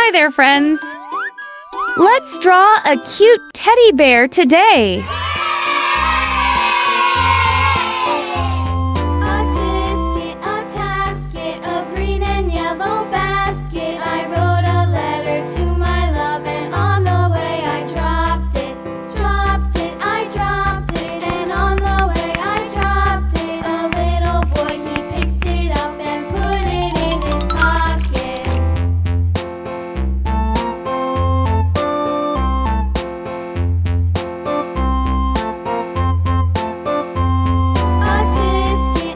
Hi there, friends! Let's draw a cute teddy bear today! A tasket, a green and yellow basket. I wrote a letter to my love, and on the way I dropped it. I dropped it, and on the way I dropped it. A little boy, he picked it up and put it in his pocket.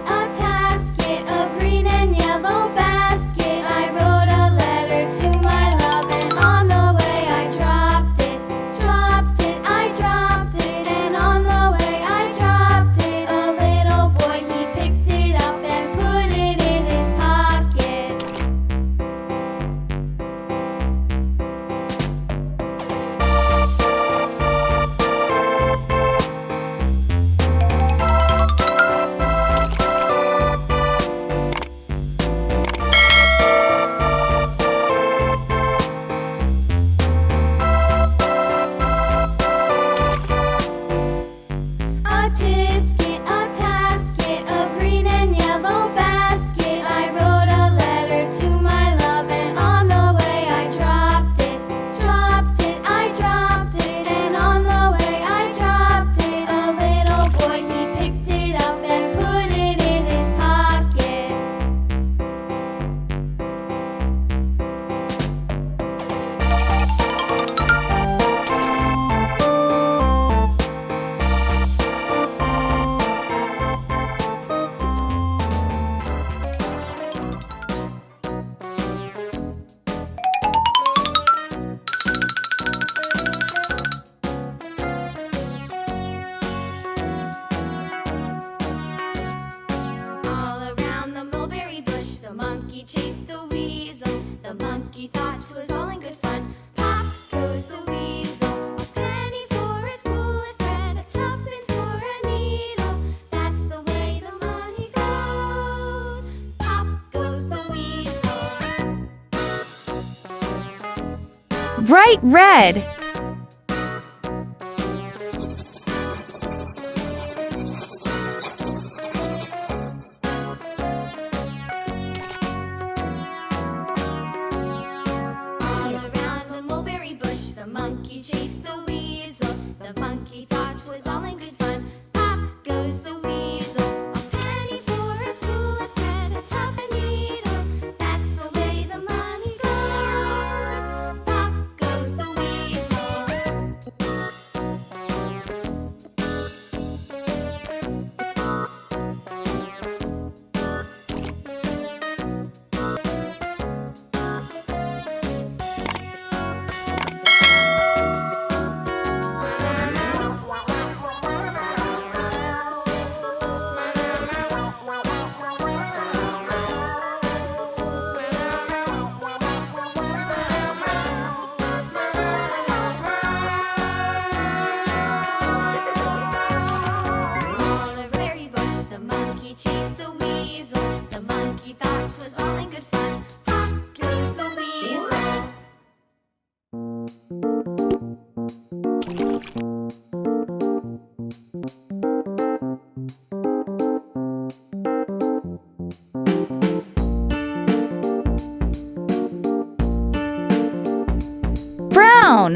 A tasket, a green and yellow basket. I wrote a letter to my love, and on the way I dropped it. I dropped it, and on the way I dropped it. A little boy, he picked it up and put it in his pocket. A tasket, a green and yellow basket. I wrote a letter to my love, and on the way I dropped it. I dropped it, and on the way I dropped it. A little boy, he picked it up and put it in his pocket. All around the mulberry bush, the monkey chased the weasel. The monkey thought 'twas all in good fun. Pop goes the weasel. A penny for his wool with thread, a tuppence for a needle. That's the way the money goes. Pop goes the weasel. Bright red! All around the mulberry bush, the monkey chased the weasel. The monkey thought 'twas all in good fun. Pop goes the weasel. A penny for a spool of thread, a tuppence needle. That's the way the money goes. Pop goes the weasel. On a berry bush, the monkey chased the weasel. The monkey thought 'twas all in good fun. Pop goes the weasel. Brown!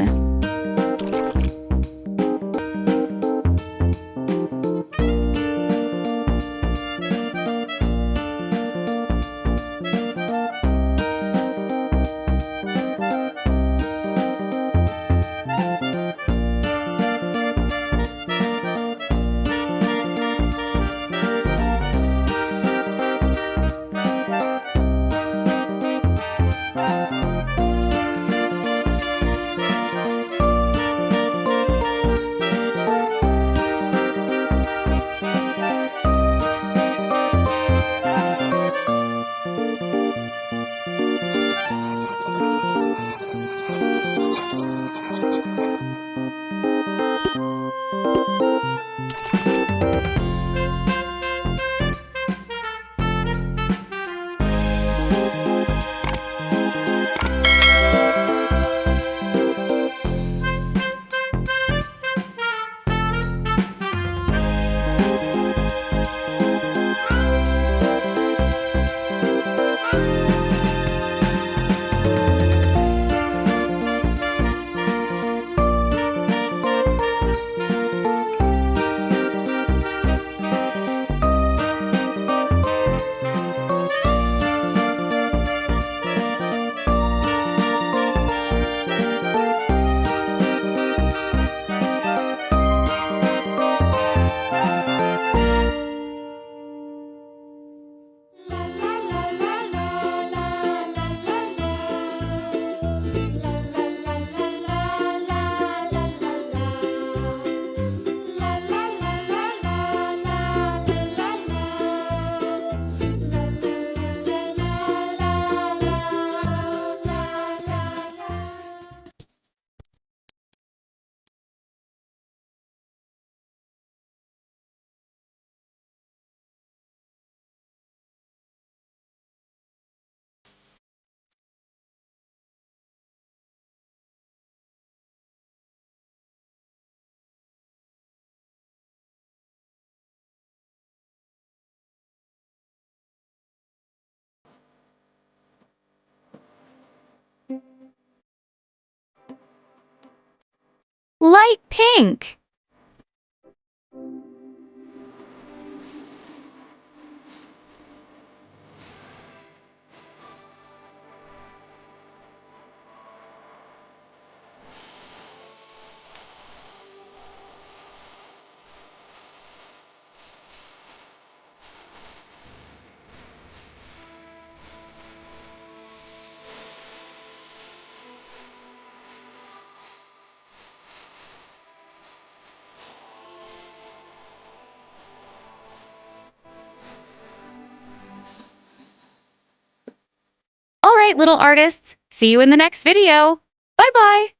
light pink. All right, little artists, see you in the next video. Bye-bye.